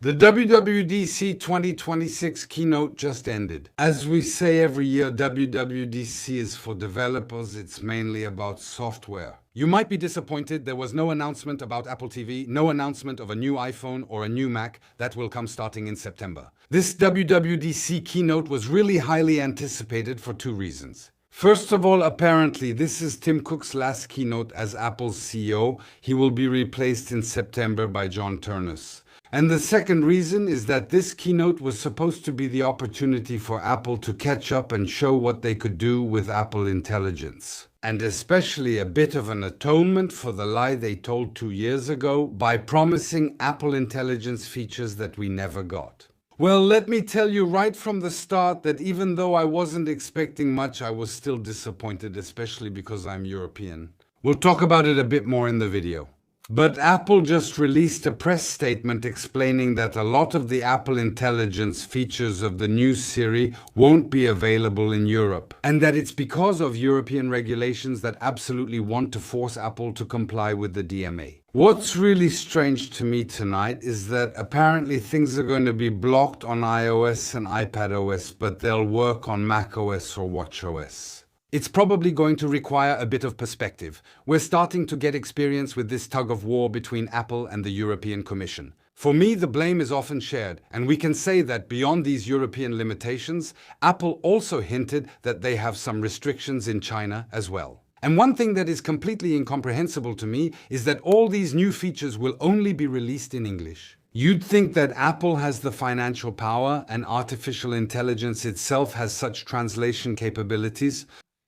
The WWDC 2026 keynote just ended. As we say every year, WWDC is for developers. It's mainly about software. You might be disappointed there was no announcement about Apple TV, no announcement of a new iPhone or a new Mac that will come starting in September. This WWDC keynote was really highly anticipated for two reasons. First of all, apparently, this is Tim Cook's last keynote as Apple's CEO. He will be replaced in September by John Ternus. And the second reason is that this keynote was supposed to be the opportunity for Apple to catch up and show what they could do with Apple Intelligence. And especially a bit of an atonement for the lie they told 2 years ago by promising Apple Intelligence features that we never got. Well, let me tell you right from the start that even though I wasn't expecting much, I was still disappointed, especially because I'm European. We'll talk about it a bit more in the video. But Apple just released a press statement explaining that a lot of the Apple Intelligence features of the new Siri won't be available in Europe, and that it's because of European regulations that absolutely want to force Apple to comply with the DMA. What's really strange to me tonight is that apparently things are going to be blocked on iOS and iPadOS, but they'll work on macOS or watchOS. It's probably going to require a bit of perspective. We're starting to get experience with this tug of war between Apple and the European Commission. For me, the blame is often shared, and we can say that beyond these European limitations, Apple also hinted that they have some restrictions in China as well. And one thing that is completely incomprehensible to me is that all these new features will only be released in English. You'd think that Apple has the financial power and artificial intelligence itself has such translation capabilities.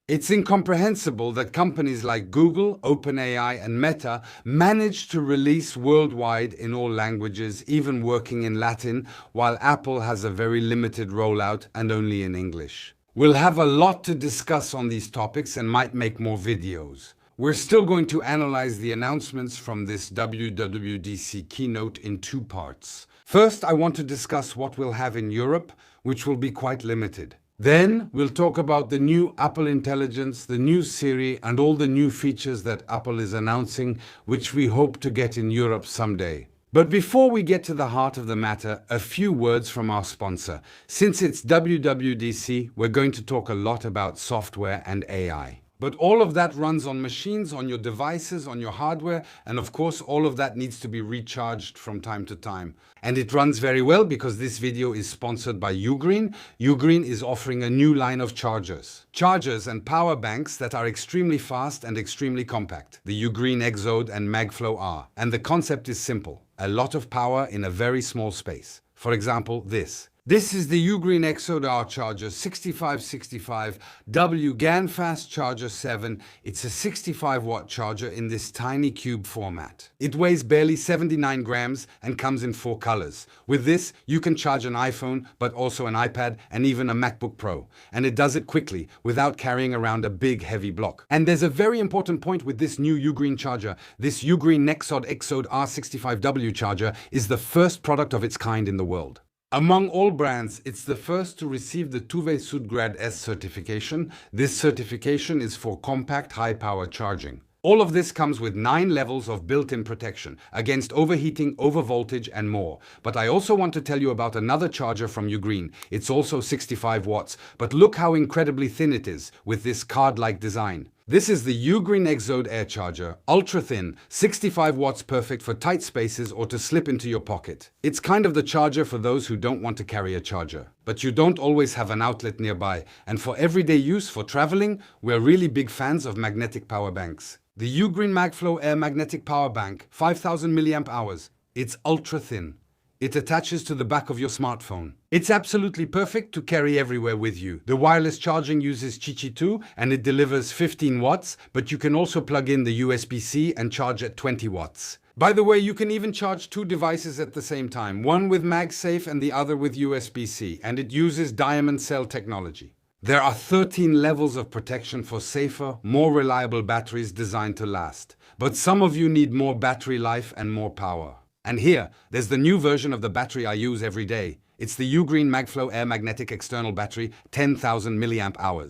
It's incomprehensible that companies like Google, OpenAI, and Meta managed to release worldwide in all languages, even working in Latin, while Apple has a very limited rollout and only in English. We'll have a lot to discuss on these topics and might make more videos. We're still going to analyze the announcements from this WWDC keynote in two parts. First, I want to discuss what we'll have in Europe, which will be quite limited. Then we'll talk about the new Apple Intelligence, the new Siri, and all the new features that Apple is announcing, which we hope to get in Europe someday. But before we get to the heart of the matter, a few words from our sponsor. Since it's WWDC, we're going to talk a lot about software and AI. But all of that runs on machines, on your devices, on your hardware, and of course all of that needs to be recharged from time to time. And it runs very well because this video is sponsored by Ugreen. Ugreen is offering a new line of chargers. Chargers and power banks that are extremely fast and extremely compact. The Ugreen Exode and MagFlow are. And the concept is simple. A lot of power in a very small space. For example, this. This is the Ugreen Exode R Charger 6565W GaN Fast Charger 7. It's a 65-watt charger in this tiny cube format. It weighs barely 79 grams and comes in 4 colors. With this, you can charge an iPhone, but also an iPad and even a MacBook Pro. And it does it quickly, without carrying around a big, heavy block. And there's a very important point with this new Ugreen charger. This Ugreen Nexod Exode R65W charger is the first product of its kind in the world. Among all brands, it's the first to receive the TÜV SÜD S certification. This certification is for compact high-power charging. All of this comes with 9 levels of built-in protection against overheating, overvoltage, and more. But I also want to tell you about another charger from Ugreen. It's also 65 watts, but look how incredibly thin it is with this card-like design. This is the Ugreen Exode Air Charger, ultra thin, 65 watts, perfect for tight spaces or to slip into your pocket. It's kind of the charger for those who don't want to carry a charger. But you don't always have an outlet nearby, and for everyday use, for traveling, we're really big fans of magnetic power banks. The Ugreen MagFlow Air Magnetic Power Bank, 5000 mAh. It's ultra thin. It attaches to the back of your smartphone. It's absolutely perfect to carry everywhere with you. The wireless charging uses Qi 2 and it delivers 15 watts, but you can also plug in the USB-C and charge at 20 watts. By the way, you can even charge 2 devices at the same time, one with MagSafe and the other with USB-C, and it uses diamond cell technology. There are 13 levels of protection for safer, more reliable batteries designed to last. But some of you need more battery life and more power. And here, there's the new version of the battery I use every day. It's the Ugreen MagFlow Air Magnetic External Battery, 10,000 mAh.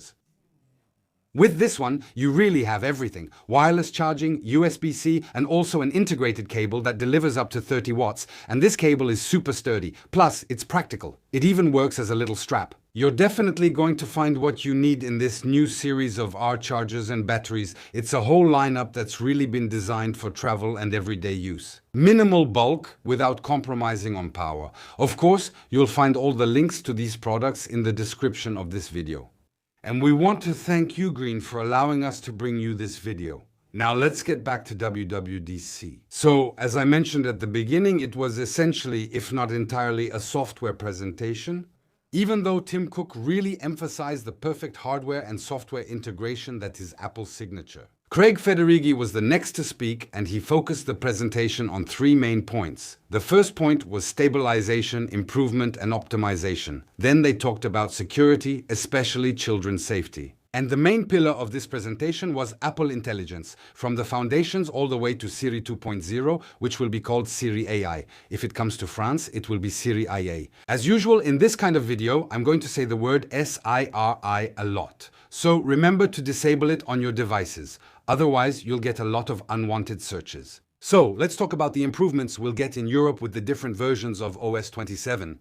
With this one, you really have everything. Wireless charging, USB-C, and also an integrated cable that delivers up to 30 watts. And this cable is super sturdy. Plus, it's practical. It even works as a little strap. You're definitely going to find what you need in this new series of R chargers and batteries. It's a whole lineup that's really been designed for travel and everyday use. Minimal bulk without compromising on power. Of course, you'll find all the links to these products in the description of this video. And we want to thank you, Green, for allowing us to bring you this video. Now let's get back to WWDC. So, as I mentioned at the beginning, it was essentially, if not entirely, a software presentation. Even though Tim Cook really emphasized the perfect hardware and software integration that is Apple's signature. Craig Federighi was the next to speak, and he focused the presentation on three main points. The first point was stabilization, improvement, and optimization. Then they talked about security, especially children's safety. And the main pillar of this presentation was Apple Intelligence, from the foundations all the way to Siri 2.0, which will be called Siri AI. If it comes to France, it will be Siri IA. As usual, in this kind of video, I'm going to say the word SIRI a lot. So remember to disable it on your devices. Otherwise, you'll get a lot of unwanted searches. So let's talk about the improvements we'll get in Europe with the different versions of OS 27.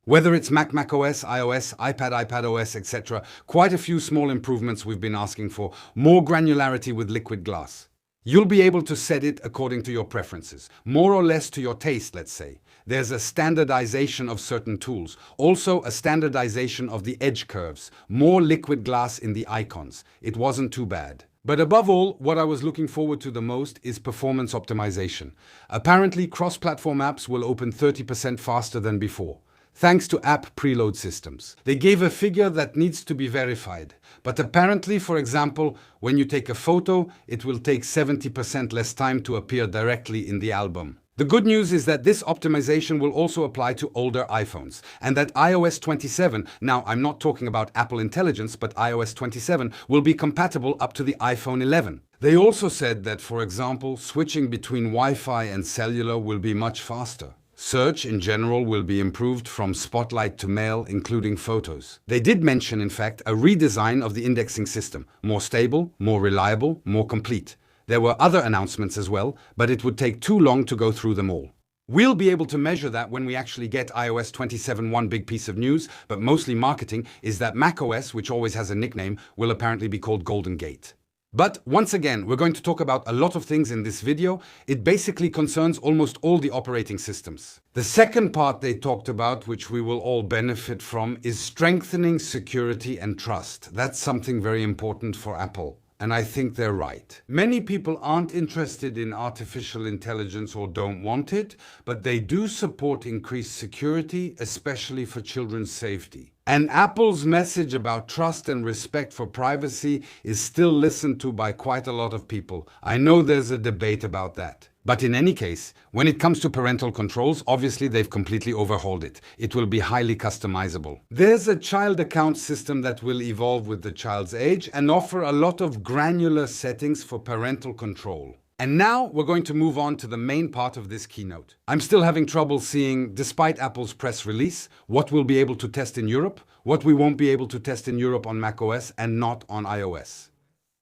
Whether it's macOS, iOS, iPadOS, etc., quite a few small improvements we've been asking for, more granularity with liquid glass. You'll be able to set it according to your preferences, more or less to your taste, let's say. There's a standardization of certain tools, also a standardization of the edge curves, more liquid glass in the icons. It wasn't too bad. But above all, what I was looking forward to the most is performance optimization. Apparently, cross-platform apps will open 30% faster than before, thanks to app preload systems. They gave a figure that needs to be verified. But apparently, for example, when you take a photo, it will take 70% less time to appear directly in the album. The good news is that this optimization will also apply to older iPhones, and that iOS 27, now I'm not talking about Apple Intelligence, but iOS 27 will be compatible up to the iPhone 11. They also said that, for example, switching between Wi-Fi and cellular will be much faster. Search in general will be improved from Spotlight to Mail, including photos. They did mention, in fact, a redesign of the indexing system, more stable, more reliable, more complete. There were other announcements as well, but it would take too long to go through them all. We'll be able to measure that when we actually get iOS 27. One big piece of news, but mostly marketing, is that macOS, which always has a nickname, will apparently be called Golden Gate. But once again, we're going to talk about a lot of things in this video. It basically concerns almost all the operating systems. The second part they talked about, which we will all benefit from, is strengthening security and trust. That's something very important for Apple. And I think they're right. Many people aren't interested in artificial intelligence or don't want it, but they do support increased security, especially for children's safety. And Apple's message about trust and respect for privacy is still listened to by quite a lot of people. I know there's a debate about that. But in any case, when it comes to parental controls, obviously they've completely overhauled it. It will be highly customizable. There's a child account system that will evolve with the child's age and offer a lot of granular settings for parental control. And now we're going to move on to the main part of this keynote. I'm still having trouble seeing, despite Apple's press release, what we'll be able to test in Europe, what we won't be able to test in Europe on macOS and not on iOS.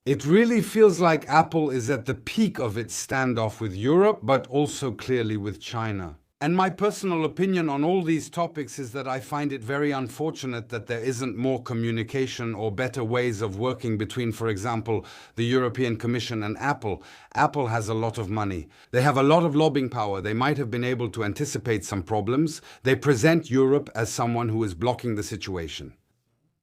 It really feels like Apple is at the peak of its standoff with Europe, but also clearly with China. And my personal opinion on all these topics is that I find it very unfortunate that there isn't more communication or better ways of working between, for example, the European Commission and Apple. Apple has a lot of money. They have a lot of lobbying power. They might have been able to anticipate some problems. They present Europe as someone who is blocking the situation.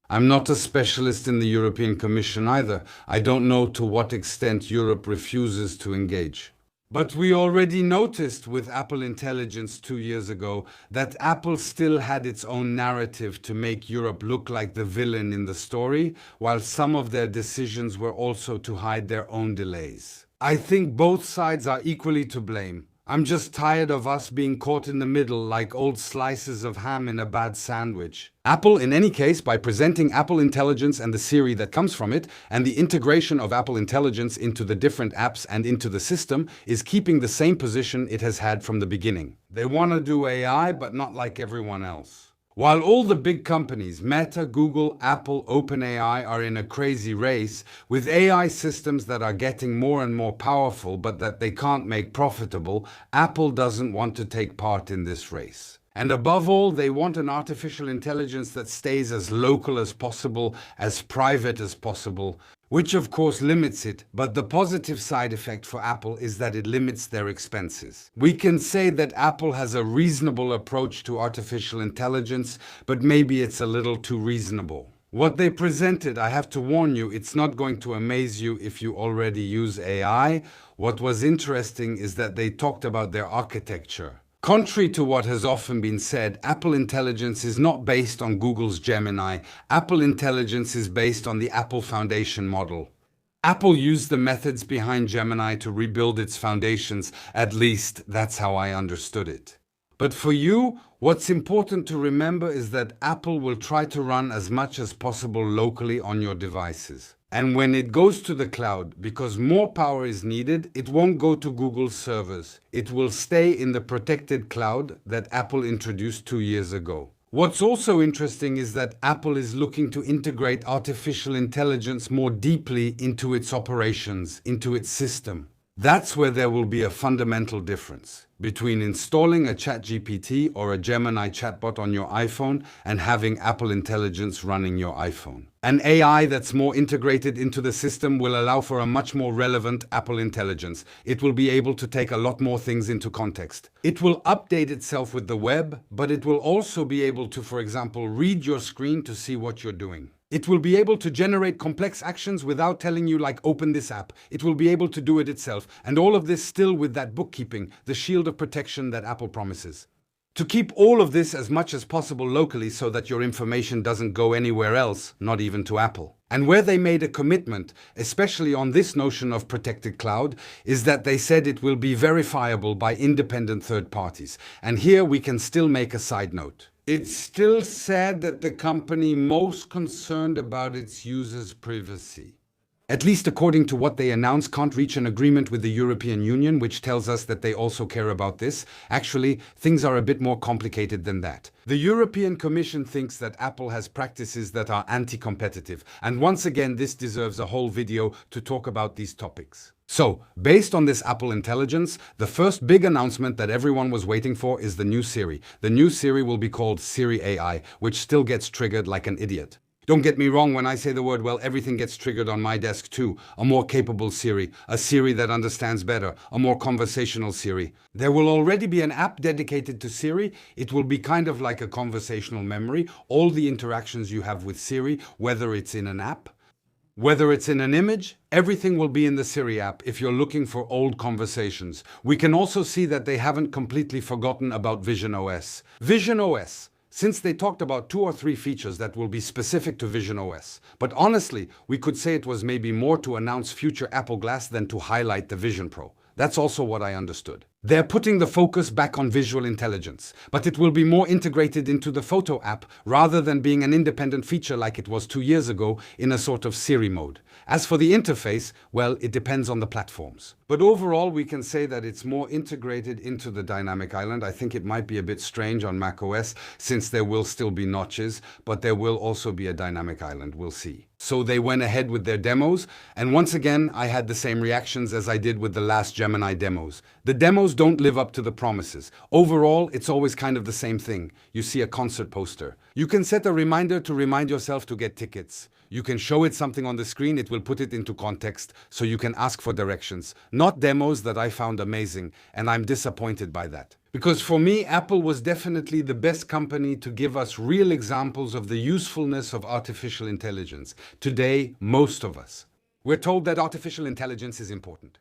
I'm not a specialist in the European Commission either. I don't know to what extent Europe refuses to engage. But we already noticed with Apple Intelligence 2 years ago that Apple still had its own narrative to make Europe look like the villain in the story, while some of their decisions were also to hide their own delays. I think both sides are equally to blame. I'm just tired of us being caught in the middle like old slices of ham in a bad sandwich. Apple, in any case, by presenting Apple Intelligence and the Siri that comes from it, and the integration of Apple Intelligence into the different apps and into the system, is keeping the same position it has had from the beginning. They want to do AI, but not like everyone else. While all the big companies, Meta, Google, Apple, OpenAI, are in a crazy race with AI systems that are getting more and more powerful but that they can't make profitable, Apple doesn't want to take part in this race. And above all, they want an artificial intelligence that stays as local as possible, as private as possible, which of course limits it, but the positive side effect for Apple is that it limits their expenses. We can say that Apple has a reasonable approach to artificial intelligence, but maybe it's a little too reasonable. What they presented, I have to warn you, it's not going to amaze you if you already use AI. What was interesting is that they talked about their architecture. Contrary to what has often been said, Apple Intelligence is not based on Google's Gemini. Apple Intelligence is based on the Apple Foundation model. Apple used the methods behind Gemini to rebuild its foundations. At least, that's how I understood it. But for you, what's important to remember is that Apple will try to run as much as possible locally on your devices. And when it goes to the cloud, because more power is needed, it won't go to Google's servers. It will stay in the protected cloud that Apple introduced 2 years ago. What's also interesting is that Apple is looking to integrate artificial intelligence more deeply into its operations, into its system. That's where there will be a fundamental difference between installing a ChatGPT or a Gemini chatbot on your iPhone and having Apple Intelligence running your iPhone. An AI that's more integrated into the system will allow for a much more relevant Apple Intelligence. It will be able to take a lot more things into context. It will update itself with the web, but it will also be able to, for example, read your screen to see what you're doing. It will be able to generate complex actions without telling you, like, open this app. It will be able to do it itself. And all of this still with that bookkeeping, the shield of protection that Apple promises. To keep all of this as much as possible locally so that your information doesn't go anywhere else, not even to Apple. And where they made a commitment, especially on this notion of protected cloud, is that they said it will be verifiable by independent third parties. And here we can still make a side note. It's still said that the company most concerned about its users' privacy, at least according to what they announced, can't reach an agreement with the European Union, which tells us that they also care about this. Actually, things are a bit more complicated than that. The European Commission thinks that Apple has practices that are anti-competitive, and once again, this deserves a whole video to talk about these topics. So, based on this Apple Intelligence, the first big announcement that everyone was waiting for is the new Siri. The new Siri will be called Siri AI, which still gets triggered like an idiot. Don't get me wrong when I say the word, well, everything gets triggered on my desk too. A more capable Siri, a Siri that understands better, a more conversational Siri. There will already be an app dedicated to Siri. It will be kind of like a conversational memory. All the interactions you have with Siri, whether it's in an app, whether it's in an image, everything will be in the Siri app if you're looking for old conversations. We can also see that they haven't completely forgotten about Vision OS. Vision OS. Since they talked about 2 or 3 features that will be specific to Vision OS. But honestly, we could say it was maybe more to announce future Apple Glass than to highlight the Vision Pro. That's also what I understood. They're putting the focus back on visual intelligence, but it will be more integrated into the photo app rather than being an independent feature like it was 2 years ago in a sort of Siri mode. As for the interface, well, it depends on the platforms. But overall, we can say that it's more integrated into the dynamic island. I think it might be a bit strange on macOS since there will still be notches, but there will also be a dynamic island, we'll see. So they went ahead with their demos, and once again, I had the same reactions as I did with the last Gemini demos. The demos don't live up to the promises. Overall, it's always kind of the same thing. You see a concert poster. You can set a reminder to remind yourself to get tickets. You can show it something on the screen, it will put it into context, so you can ask for directions. Not demos that I found amazing, and I'm disappointed by that. Because for me, Apple was definitely the best company to give us real examples of the usefulness of artificial intelligence. Today, most of us, we're told that artificial intelligence is important.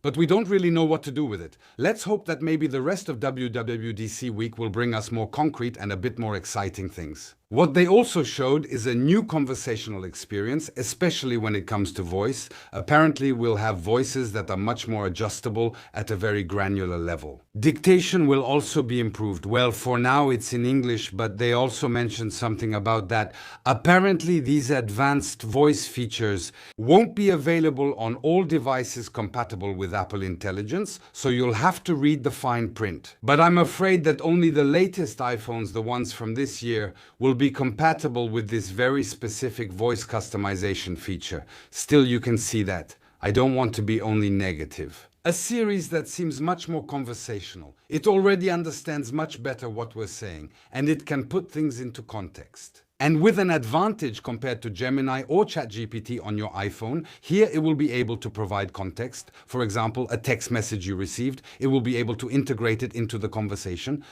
But we don't really know what to do with it. Let's hope that maybe the rest of WWDC week will bring us more concrete and a bit more exciting things. What they also showed is a new conversational experience, especially when it comes to voice. Apparently, we'll have voices that are much more adjustable at a very granular level. Dictation will also be improved. Well, for now it's in English, but they also mentioned something about that. Apparently, these advanced voice features won't be available on all devices compatible with Apple Intelligence, so you'll have to read the fine print. But I'm afraid that only the latest iPhones, the ones from this year, will be compatible with this very specific voice customization feature. Still, you can see that. I don't want to be only negative. A series that seems much more conversational. It already understands much better what we're saying, and it can put things into context. And with an advantage compared to Gemini or ChatGPT on your iPhone, here it will be able to provide context. For example, a text message you received, it will be able to integrate it into the conversation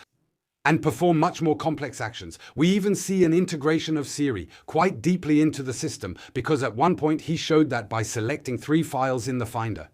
and perform much more complex actions. We even see an integration of Siri quite deeply into the system, because at one point he showed that by selecting 3 files in the Finder.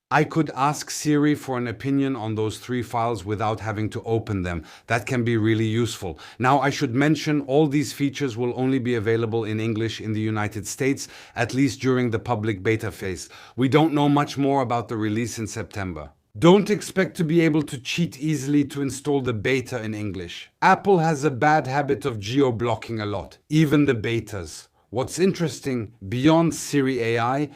I could ask Siri for an opinion on those 3 files without having to open them. That can be really useful. Now, I should mention all these features will only be available in English in the United States, at least during the public beta phase. We don't know much more about the release in September. Don't expect to be able to cheat easily to install the beta in English. Apple has a bad habit of geo-blocking a lot, even the betas. What's interesting, beyond Siri AI,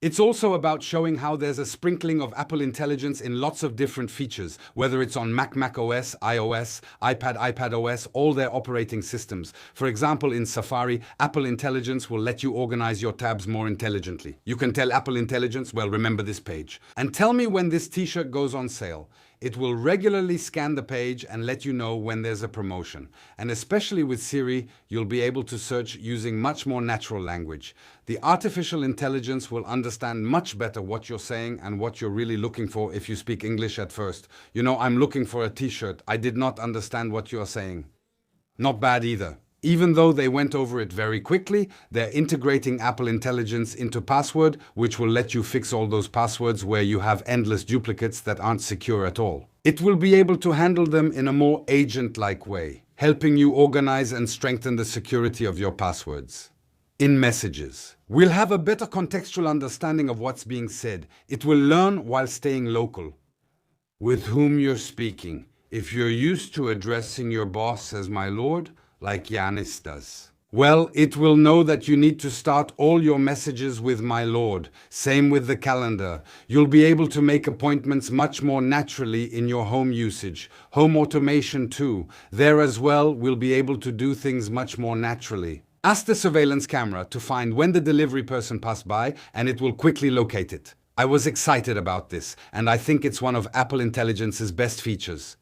it's also about showing how there's a sprinkling of Apple Intelligence in lots of different features, whether it's on Mac OS, iOS, iPad OS, all their operating systems. For example, in Safari, Apple Intelligence will let you organize your tabs more intelligently. You can tell Apple Intelligence, well, remember this page. And tell me when this t-shirt goes on sale. It will regularly scan the page and let you know when there's a promotion. And especially with Siri, you'll be able to search using much more natural language. The artificial intelligence will understand much better what you're saying and what you're really looking for if you speak English at first. You know, I'm looking for a t-shirt. I did not understand what you're saying. Not bad either. Even though they went over it very quickly, they're integrating Apple Intelligence into Password, which will let you fix all those passwords where you have endless duplicates that aren't secure at all. It will be able to handle them in a more agent-like way, helping you organize and strengthen the security of your passwords. In Messages, we'll have a better contextual understanding of what's being said. It will learn while staying local. With whom you're speaking. If you're used to addressing your boss as my lord, like Yanis does, well, it will know that you need to start all your messages with my lord. Same with the calendar. You'll be able to make appointments much more naturally in your home usage. Home automation too. There as well, we'll be able to do things much more naturally. Ask the surveillance camera to find when the delivery person passed by, and it will quickly locate it. I was excited about this, and I think it's one of Apple Intelligence's best features.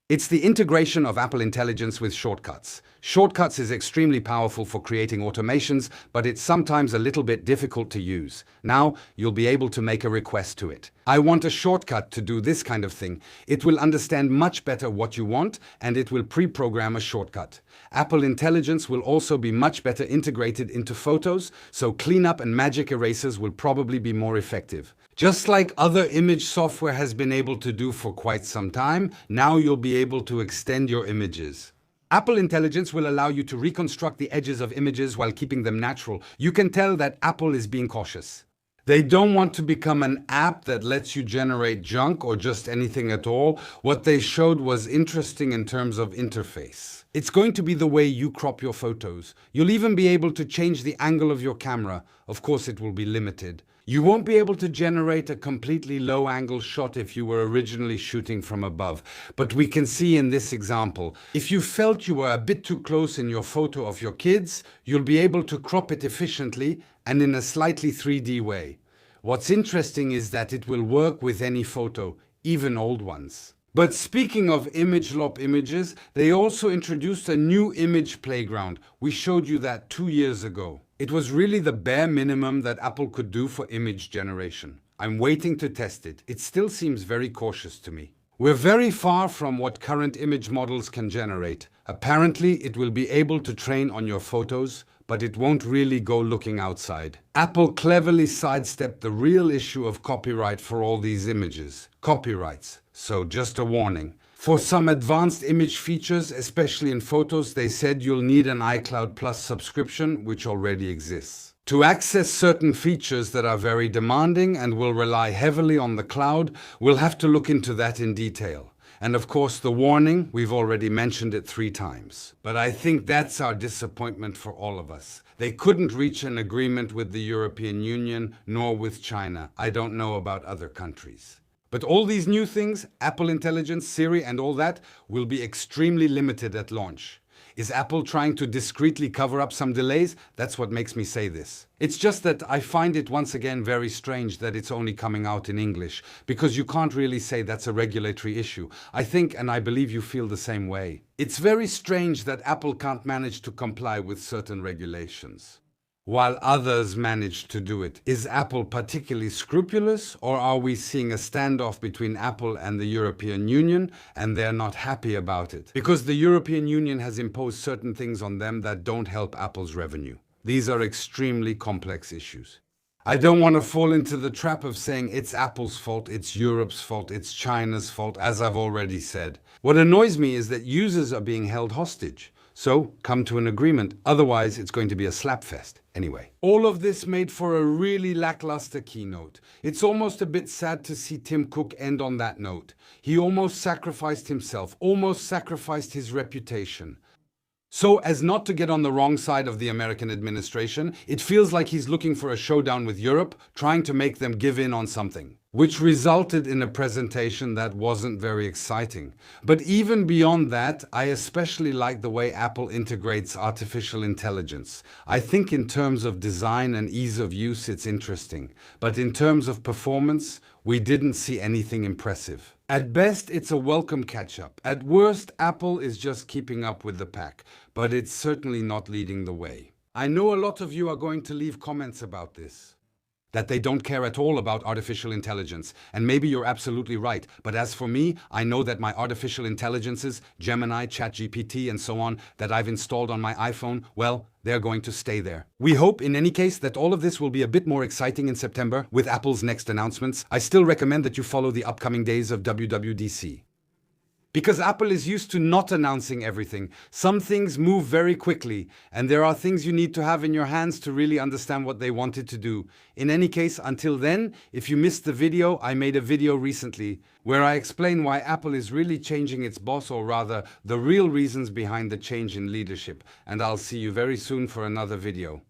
It's the integration of Apple Intelligence with Shortcuts. Shortcuts is extremely powerful for creating automations, but it's sometimes a little bit difficult to use. Now, you'll be able to make a request to it. I want a shortcut to do this kind of thing. It will understand much better what you want, and it will pre-program a shortcut. Apple Intelligence will also be much better integrated into Photos, so cleanup and magic erasers will probably be more effective. Just like other image software has been able to do for quite some time, now you'll be able to extend your images. Apple Intelligence will allow you to reconstruct the edges of images while keeping them natural. You can tell that Apple is being cautious. They don't want to become an app that lets you generate junk or just anything at all. What they showed was interesting in terms of interface. It's going to be the way you crop your photos. You'll even be able to change the angle of your camera. Of course, it will be limited. You won't be able to generate a completely low-angle shot if you were originally shooting from above. But we can see in this example, if you felt you were a bit too close in your photo of your kids, you'll be able to crop it efficiently and in a slightly 3D way. What's interesting is that it will work with any photo, even old ones. But speaking of ImageLop images, they also introduced a new image playground. We showed you that 2 years ago. It was really the bare minimum that Apple could do for image generation. I'm waiting to test it. It still seems very cautious to me. We're very far from what current image models can generate. Apparently, it will be able to train on your photos, but it won't really go looking outside. Apple cleverly sidestepped the real issue of copyright for all these images. Copyrights. So just a warning. For some advanced image features, especially in photos, they said you'll need an iCloud Plus subscription, which already exists. To access certain features that are very demanding and will rely heavily on the cloud, we'll have to look into that in detail. And of course, the warning, we've already mentioned it 3 times. But I think that's our disappointment for all of us. They couldn't reach an agreement with the European Union, nor with China. I don't know about other countries. But all these new things, Apple Intelligence, Siri, and all that, will be extremely limited at launch. Is Apple trying to discreetly cover up some delays? That's what makes me say this. It's just that I find it once again very strange that it's only coming out in English, because you can't really say that's a regulatory issue. I think, and I believe you feel the same way. It's very strange that Apple can't manage to comply with certain regulations, while others manage to do it. Is Apple particularly scrupulous, or are we seeing a standoff between Apple and the European Union and they're not happy about it? Because the European Union has imposed certain things on them that don't help Apple's revenue. These are extremely complex issues. I don't want to fall into the trap of saying it's Apple's fault, it's Europe's fault, it's China's fault, as I've already said. What annoys me is that users are being held hostage. So, come to an agreement, otherwise it's going to be a slapfest. Anyway, all of this made for a really lackluster keynote. It's almost a bit sad to see Tim Cook end on that note. He almost sacrificed himself, almost sacrificed his reputation. So as not to get on the wrong side of the American administration, it feels like he's looking for a showdown with Europe, trying to make them give in on something, which resulted in a presentation that wasn't very exciting. But even beyond that, I especially like the way Apple integrates artificial intelligence. I think in terms of design and ease of use, it's interesting. But in terms of performance, we didn't see anything impressive. At best, it's a welcome catch-up. At worst, Apple is just keeping up with the pack, but it's certainly not leading the way. I know a lot of you are going to leave comments about this, that they don't care at all about artificial intelligence. And maybe you're absolutely right. But as for me, I know that my artificial intelligences, Gemini, ChatGPT, and so on, that I've installed on my iPhone, well, they're going to stay there. We hope, in any case, that all of this will be a bit more exciting in September with Apple's next announcements. I still recommend that you follow the upcoming days of WWDC. Because Apple is used to not announcing everything. Some things move very quickly, and there are things you need to have in your hands to really understand what they wanted to do. In any case, until then, if you missed the video, I made a video recently where I explain why Apple is really changing its boss, or rather, the real reasons behind the change in leadership. And I'll see you very soon for another video.